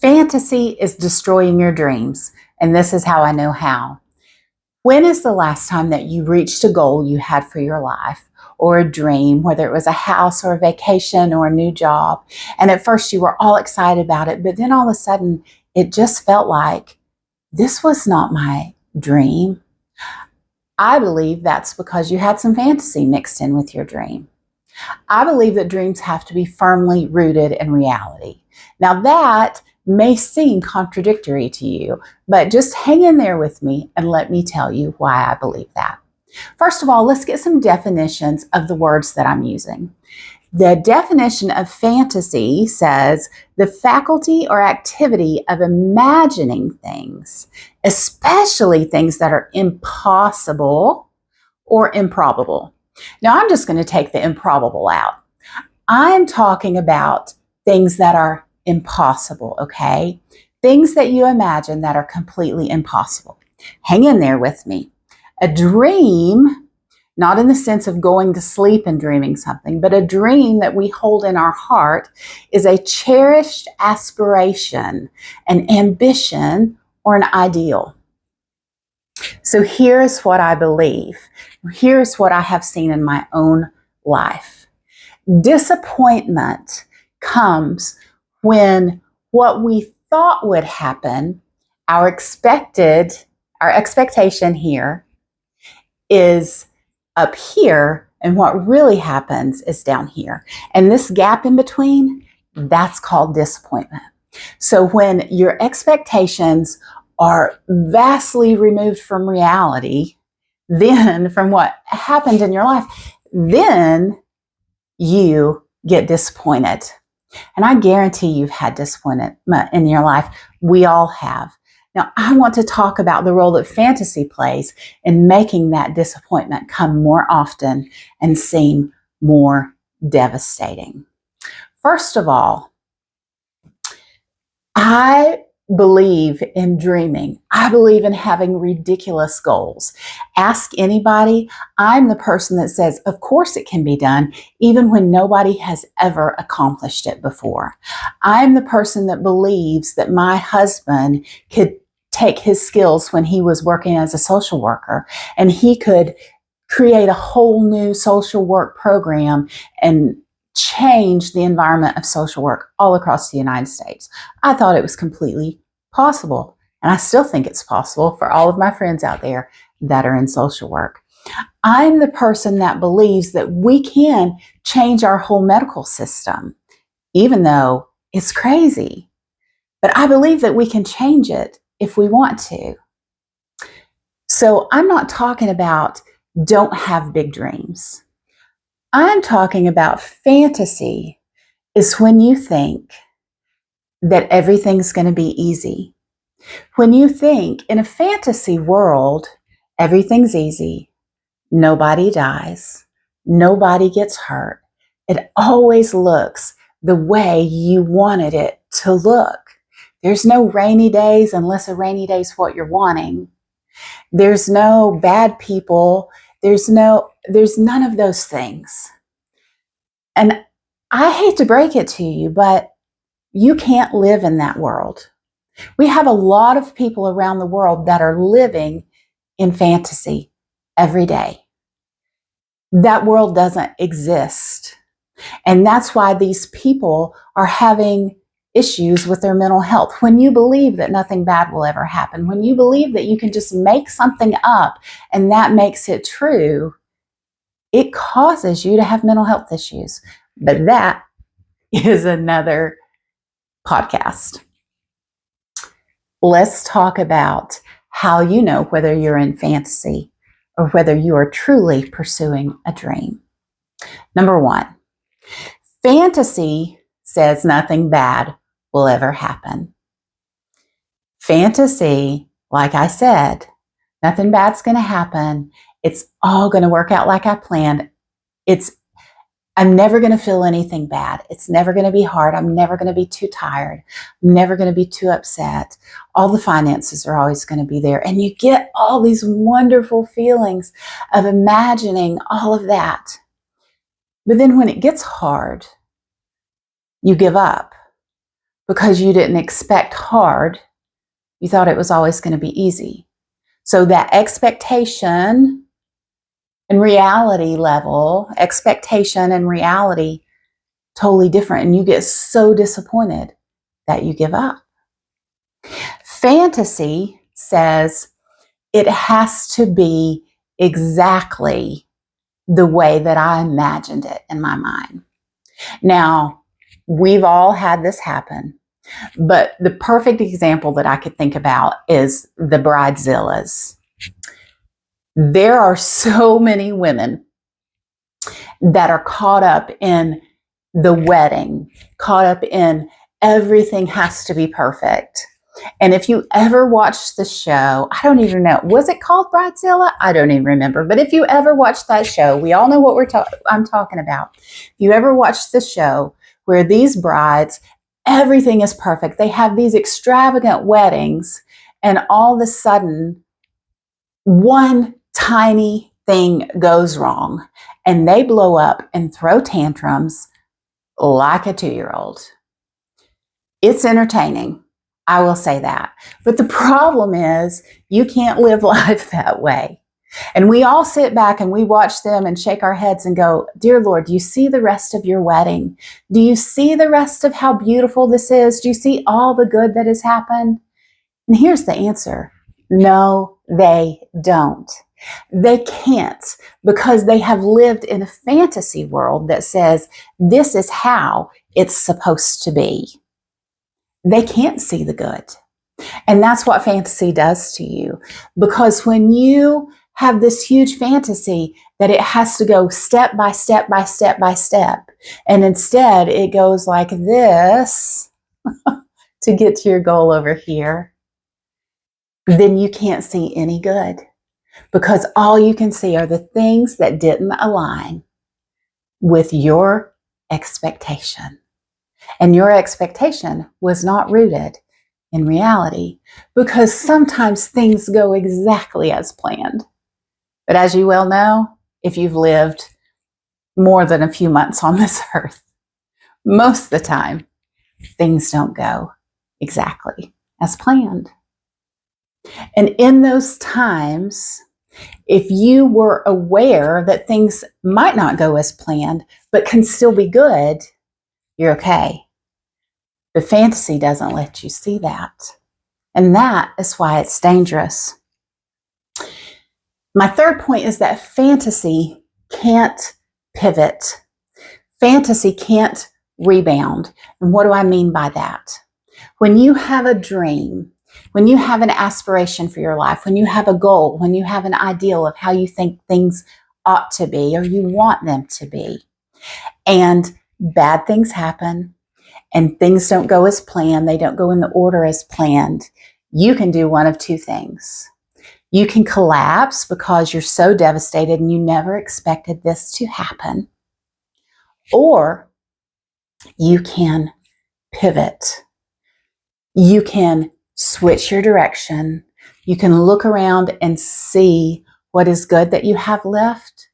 Fantasy is destroying your dreams, and this is how I know how. When is the last time that you reached a goal you had for your life or a dream, whether it was a house or a vacation or a new job, and at first you were all excited about it, but then all of a sudden it just felt like this was not my dream? I believe that's because you had some fantasy mixed in with your dream. I believe that dreams have to be firmly rooted in reality. Now, that may seem contradictory to you, but just hang in there with me and let me tell you why I believe that. First of all, let's get some definitions of the words that I'm using. The definition of fantasy says the faculty or activity of imagining things, especially things that are impossible or improbable. Now, I'm just going to take the improbable out. I'm talking about things that are impossible, okay? Things that you imagine that are completely impossible. Hang in there with me. A dream, not in the sense of going to sleep and dreaming something, but a dream that we hold in our heart is a cherished aspiration, an ambition, or an ideal. So here's what I believe. Here's what I have seen in my own life. Disappointment comes when what we thought would happen, our expectation here is up here, and what really happens is down here. And this gap in between, that's called disappointment. So when your expectations are vastly removed from reality, then from what happened in your life, then you get disappointed. And I guarantee you've had disappointment in your life. We all have. Now, I want to talk about the role that fantasy plays in making that disappointment come more often and seem more devastating. First of all, I believe in dreaming. I believe in having ridiculous goals. Ask anybody. I'm the person that says, of course it can be done, even when nobody has ever accomplished it before. I'm the person that believes that my husband could take his skills when he was working as a social worker, and he could create a whole new social work program and change the environment of social work all across the United States. I thought it was completely possible, and I still think it's possible for all of my friends out there that are in social work. I'm the person that believes that we can change our whole medical system, even though it's crazy. But I believe that we can change it if we want to. So I'm not talking about don't have big dreams. I'm talking about fantasy is when you think that everything's going to be easy. When you think in a fantasy world, everything's easy, nobody dies, nobody gets hurt. It always looks the way you wanted it to look. There's no rainy days unless a rainy day is what you're wanting. There's no bad people. There's none of those things. And I hate to break it to you, but you can't live in that world. We have a lot of people around the world that are living in fantasy every day. That world doesn't exist. And that's why these people are having issues with their mental health. When you believe that nothing bad will ever happen, when you believe that you can just make something up and that makes it true, it causes you to have mental health issues. But that is another podcast. Let's talk about how you know whether you're in fantasy or whether you are truly pursuing a dream. Number one, fantasy says nothing bad will ever happen. Fantasy, like I said, nothing bad's going to happen. It's all going to work out like I planned. I'm never going to feel anything bad. It's never going to be hard. I'm never going to be too tired. I'm never going to be too upset. All the finances are always going to be there. And you get all these wonderful feelings of imagining all of that. But then when it gets hard, you give up. because you didn't expect hard. You thought it was always going to be easy. So that expectation and reality totally different. And you get so disappointed that you give up. Fantasy says it has to be exactly the way that I imagined it in my mind. Now, we've all had this happen, but the perfect example that I could think about is the bridezillas. There are so many women that are caught up in the wedding, caught up in everything has to be perfect. And if you ever watched the show, I don't even know, was it called Bridezilla? I don't even remember. But if you ever watched that show, we all know what I'm talking about. If you ever watched the show where these brides, everything is perfect. They have these extravagant weddings, and all of a sudden, one tiny thing goes wrong, and they blow up and throw tantrums like a 2-year-old. It's entertaining. I will say that. But the problem is you can't live life that way. And we all sit back and we watch them and shake our heads and go, dear Lord, do you see the rest of your wedding? Do you see the rest of how beautiful this is? Do you see all the good that has happened? And here's the answer. No, they don't. They can't, because they have lived in a fantasy world that says this is how it's supposed to be. They can't see the good. And that's what fantasy does to you. Because when you have this huge fantasy that it has to go step by step by step by step, and instead it goes like this to get to your goal over here, then you can't see any good. Because all you can see are the things that didn't align with your expectation. And your expectation was not rooted in reality, because sometimes things go exactly as planned. But as you well know, if you've lived more than a few months on this earth, most of the time, things don't go exactly as planned. And in those times, if you were aware that things might not go as planned, but can still be good, you're okay. The fantasy doesn't let you see that. And that is why it's dangerous. My third point is that fantasy can't pivot. Fantasy can't rebound. And what do I mean by that? When you have a dream, when you have an aspiration for your life, when you have a goal, when you have an ideal of how you think things ought to be or you want them to be, and bad things happen and things don't go as planned, they don't go in the order as planned, you can do one of two things. You can collapse because you're so devastated and you never expected this to happen, or you can pivot. You can switch your direction. You can look around and see what is good that you have left,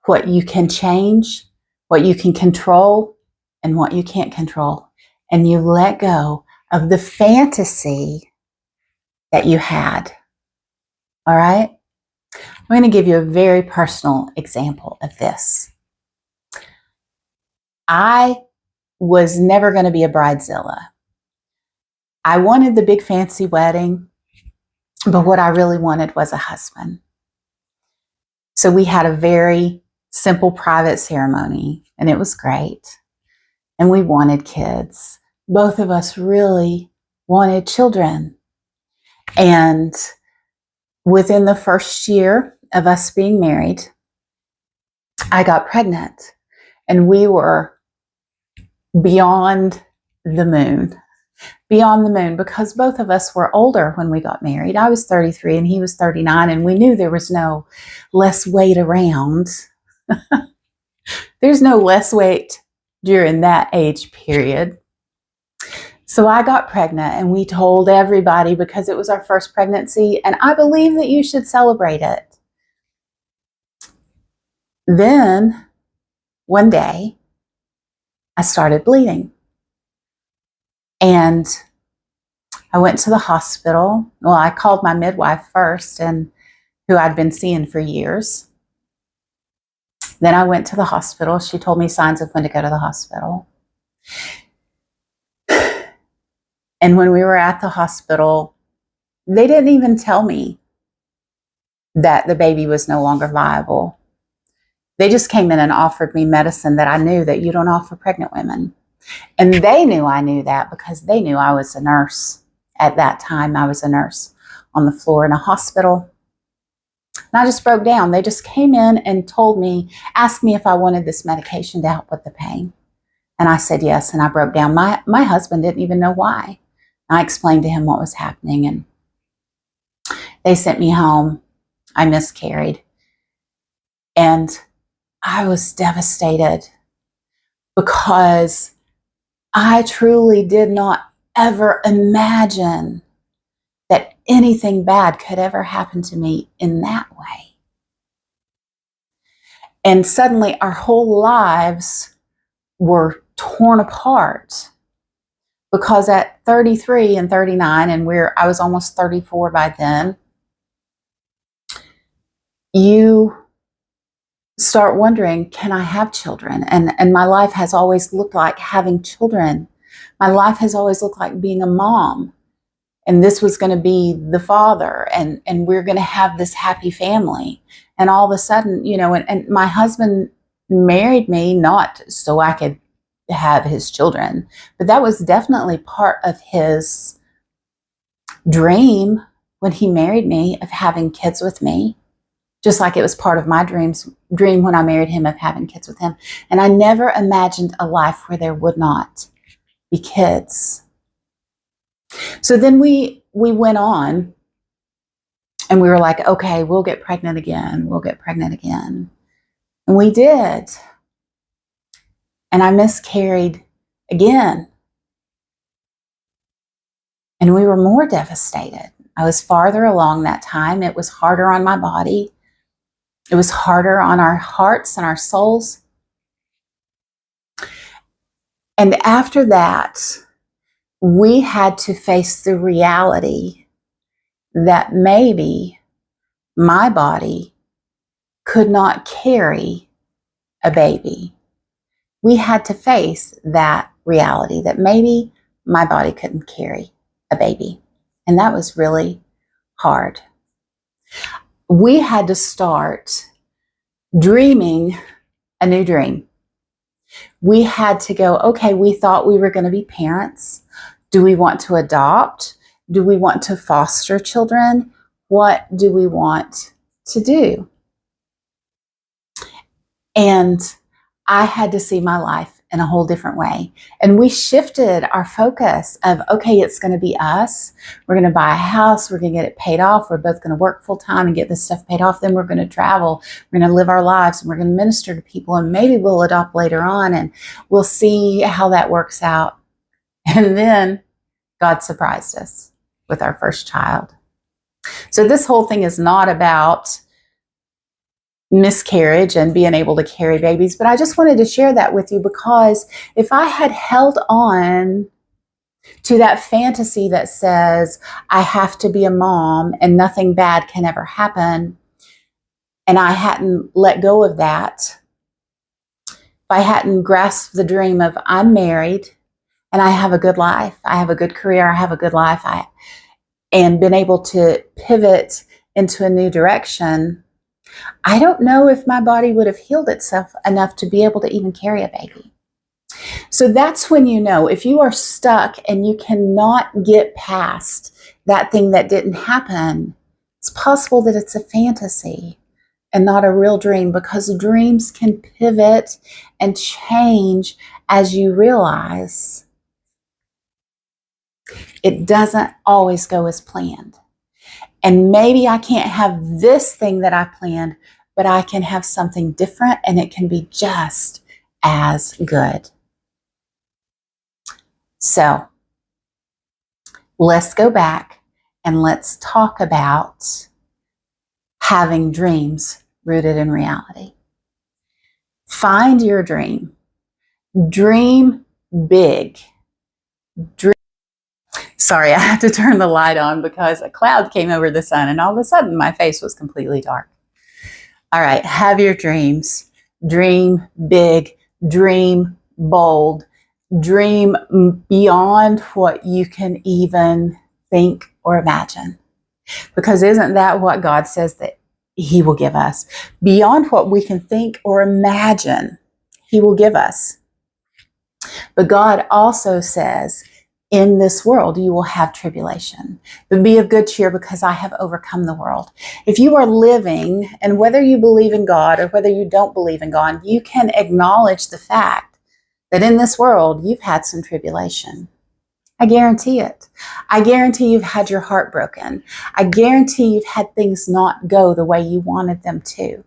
what you can change, what you can control, and what you can't control. And you let go of the fantasy that you had. All right? I'm going to give you a very personal example of this. I was never going to be a bridezilla. I wanted the big fancy wedding, but what I really wanted was a husband. So we had a very simple private ceremony, and it was great. And we wanted kids. Both of us really wanted children. And within the first year of us being married, I got pregnant, and we were beyond the moon. Beyond the moon, because both of us were older when we got married. I was 33 and he was 39, and we knew there was no less weight around. There's no less weight during that age period. So I got pregnant, and we told everybody because it was our first pregnancy, and I believe that you should celebrate it. Then one day I started bleeding. And I went to the hospital. Well, I called my midwife first, and who I'd been seeing for years. Then I went to the hospital. She told me signs of when to go to the hospital. And when we were at the hospital, they didn't even tell me that the baby was no longer viable. They just came in and offered me medicine that I knew that you don't offer pregnant women. And they knew I knew that because they knew I was a nurse. At that time, I was a nurse on the floor in a hospital. And I just broke down. They just came in and told me, asked me if I wanted this medication to help with the pain. And I said yes, and I broke down. My husband didn't even know why. I explained to him what was happening, and they sent me home. I miscarried. And I was devastated because I truly did not ever imagine that anything bad could ever happen to me in that way. And suddenly our whole lives were torn apart because at 33 and 39, and I was almost 34 by then, you start wondering, can I have children? And my life has always looked like having children. My life has always looked like being a mom. And this was going to be the father, and we're going to have this happy family. And all of a sudden, and my husband married me not so I could have his children, but that was definitely part of his dream when he married me, of having kids with me, just like it was part of my dream when I married him, of having kids with him. And I never imagined a life where there would not be kids. So then we went on, and we were like, okay, we'll get pregnant again. We'll get pregnant again. And we did. And I miscarried again. And we were more devastated. I was farther along that time. It was harder on my body. It was harder on our hearts and our souls. And after that, we had to face the reality that maybe my body could not carry a baby. We had to face that reality that maybe my body couldn't carry a baby. And that was really hard. We had to start dreaming a new dream. We had to go, okay, we thought we were going to be parents. Do we want to adopt? Do we want to foster children? What do we want to do? And I had to see my life in a whole different way. And we shifted our focus of, okay, it's going to be us. We're going to buy a house. We're going to get it paid off. We're both going to work full time and get this stuff paid off. Then we're going to travel. We're going to live our lives, and we're going to minister to people, and maybe we'll adopt later on, and we'll see how that works out. And then God surprised us with our first child. So this whole thing is not about miscarriage and being able to carry babies, but I just wanted to share that with you, because if I had held on to that fantasy that says I have to be a mom and nothing bad can ever happen, and I hadn't let go of that, if I hadn't grasped the dream of I'm married and I have a good life, I have a good career, I have a good life, and been able to pivot into a new direction, I don't know if my body would have healed itself enough to be able to even carry a baby. So that's when you know, if you are stuck and you cannot get past that thing that didn't happen, it's possible that it's a fantasy and not a real dream, because dreams can pivot and change as you realize it doesn't always go as planned. And maybe I can't have this thing that I planned, but I can have something different, and it can be just as good. So let's go back and let's talk about having dreams rooted in reality. Find your dream. Dream big. Dream Sorry, I had to turn the light on because a cloud came over the sun and all of a sudden my face was completely dark. All right, have your dreams. Dream big, dream bold, dream beyond what you can even think or imagine. Because isn't that what God says that He will give us? Beyond what we can think or imagine, He will give us. But God also says, in this world, you will have tribulation, but be of good cheer because I have overcome the world. If you are living, and whether you believe in God or whether you don't believe in God, you can acknowledge the fact that in this world, you've had some tribulation. I guarantee it. I guarantee you've had your heart broken. I guarantee you've had things not go the way you wanted them to.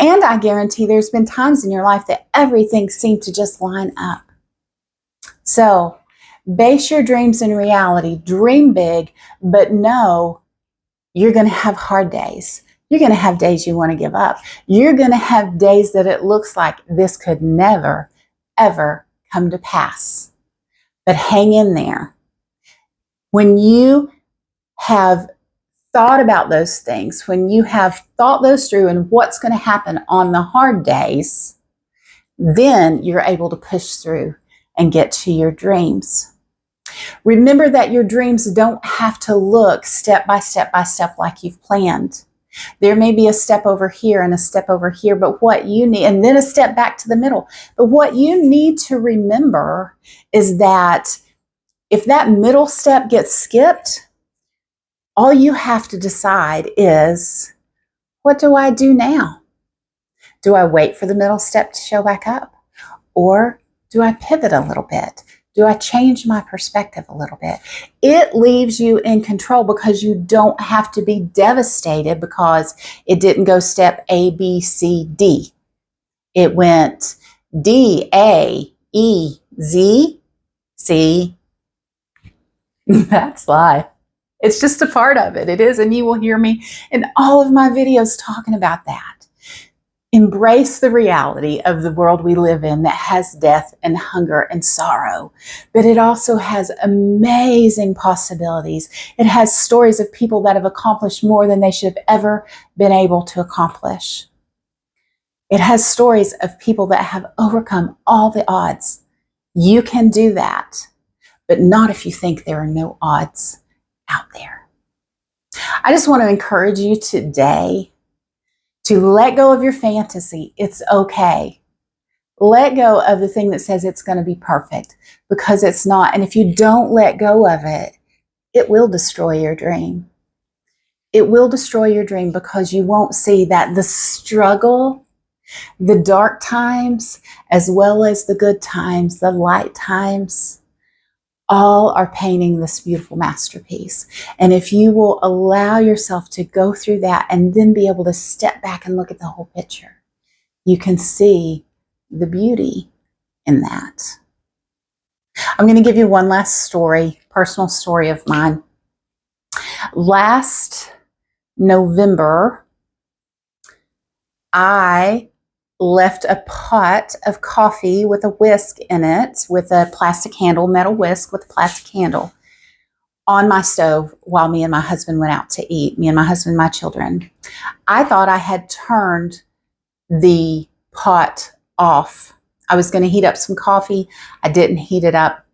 And I guarantee there's been times in your life that everything seemed to just line up. So, base your dreams in reality. Dream big, but know you're going to have hard days. You're going to have days you want to give up. You're going to have days that it looks like this could never, ever come to pass. But hang in there. When you have thought about those things, when you have thought those through and what's going to happen on the hard days, then you're able to push through and get to your dreams. Remember that your dreams don't have to look step by step by step like you've planned. There may be a step over here and a step over here, but what you need, and then a step back to the middle. But what you need to remember is that if that middle step gets skipped, all you have to decide is, what do I do now? Do I wait for the middle step to show back up? Or do I pivot a little bit? Do I change my perspective a little bit? It leaves you in control because you don't have to be devastated because it didn't go step A, B, C, D. It went D, A, E, Z, C. That's life. It's just a part of it. It is, and you will hear me in all of my videos talking about that. Embrace the reality of the world we live in that has death and hunger and sorrow, but it also has amazing possibilities. It has stories of people that have accomplished more than they should have ever been able to accomplish. It has stories of people that have overcome all the odds. You can do that, but not if you think there are no odds out there. I just want to encourage you today to let go of your fantasy. It's okay. Let go of the thing that says it's going to be perfect, because it's not. And if you don't let go of it, it will destroy your dream. It will destroy your dream because you won't see that the struggle, the dark times, as well as the good times, the light times, all are painting this beautiful masterpiece. And if you will allow yourself to go through that and then be able to step back and look at the whole picture, you can see the beauty in that. I'm going to give you one last story, personal story of mine. Last November, I left a pot of coffee with a whisk in it, with a plastic handle, metal whisk with a plastic handle, on my stove while me and my husband went out to eat, me and my husband and my children. I thought I had turned the pot off. I was going to heat up some coffee. I didn't heat it up.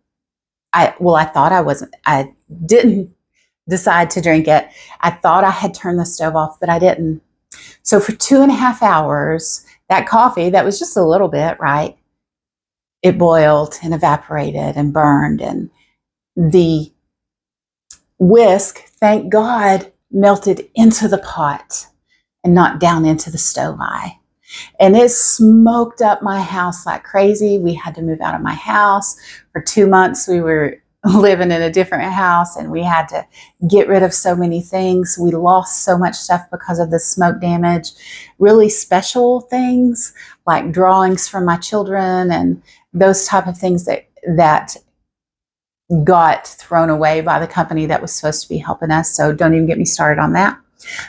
I thought I wasn't. I didn't decide to drink it. I thought I had turned the stove off, but I didn't. So for 2.5 hours, that coffee, that was just a little bit, right? It boiled and evaporated and burned, and the whisk, thank God, melted into the pot and not down into the stove eye. And it smoked up my house like crazy. We had to move out of my house. For 2 months, we were living in a different house, and we had to get rid of so many things. We lost so much stuff because of the smoke damage. Really special things like drawings from my children and those type of things that got thrown away by the company that was supposed to be helping us. So don't even get me started on that.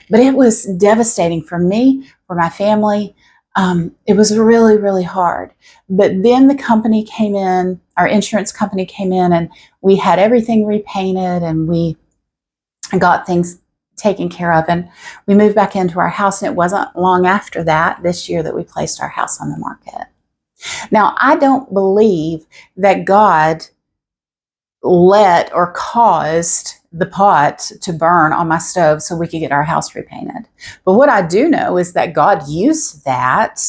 But it was devastating for me, for my family. It was really, really hard. But then the company came in our insurance company came in and we had everything repainted and we got things taken care of, and we moved back into our house. And it wasn't long after that, this year, that we placed our house on the market. Now, I don't believe that God let or caused the pot to burn on my stove so we could get our house repainted. But what I do know is that God used that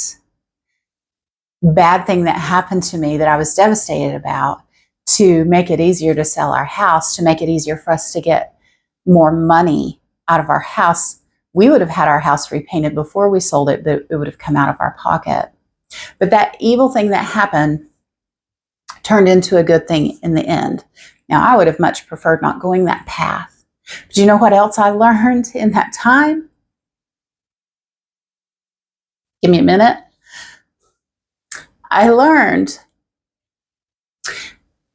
bad thing that happened to me that I was devastated about to make it easier to sell our house, to make it easier for us to get more money out of our house. We would have had our house repainted before we sold it, but it would have come out of our pocket. But that evil thing that happened turned into a good thing in the end. Now, I would have much preferred not going that path. But you know what else I learned in that time? Give me a minute. I learned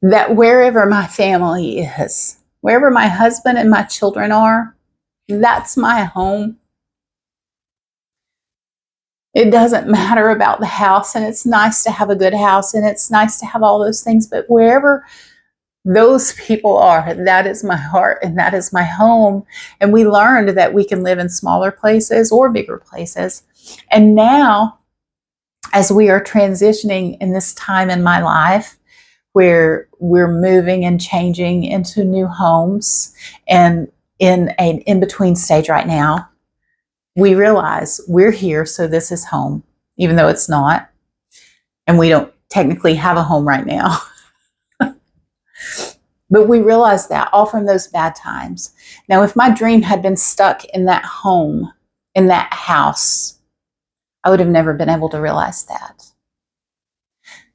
that wherever my family is, wherever my husband and my children are, that's my home. It doesn't matter about the house, and it's nice to have a good house, and it's nice to have all those things, but wherever those people are, that is my heart and that is my home. And we learned that we can live in smaller places or bigger places. And now, as we are transitioning in this time in my life where we're moving and changing into new homes and in an in-between stage right now, we realize we're here, so this is home, even though it's not. And we don't technically have a home right now. But we realize that all from those bad times. Now, if my dream had been stuck in that home, in that house, I would have never been able to realize that.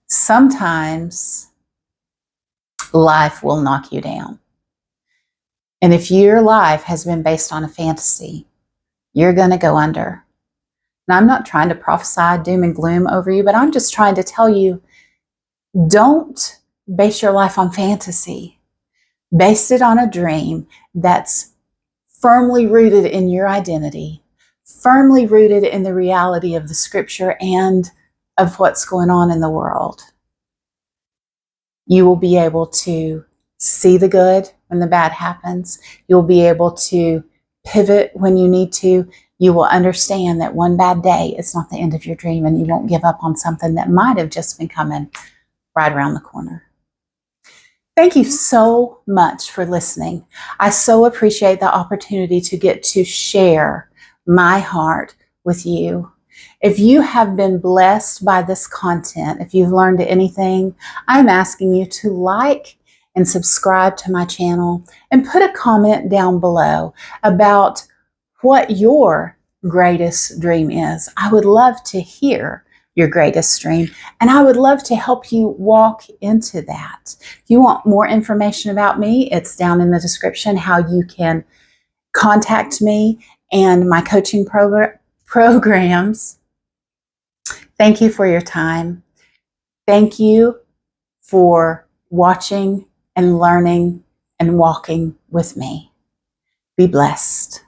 Sometimes life will knock you down. And if your life has been based on a fantasy, you're going to go under. And I'm not trying to prophesy doom and gloom over you, but I'm just trying to tell you, don't base your life on fantasy. Base it on a dream that's firmly rooted in your identity, firmly rooted in the reality of the scripture and of what's going on in the world. You will be able to see the good when the bad happens. You'll be able to pivot when you need to. You will understand that one bad day is not the end of your dream, and you won't give up on something that might have just been coming right around the corner. Thank you so much for listening. I so appreciate the opportunity to get to share my heart with you. If you have been blessed by this content, if you've learned anything, I'm asking you to like and subscribe to my channel and put a comment down below about what your greatest dream is. I would love to hear your greatest dream, and I would love to help you walk into that. If you want more information about me, it's down in the description how you can contact me and my coaching programs. Thank you for your time. Thank you for watching and learning and walking with me. Be blessed.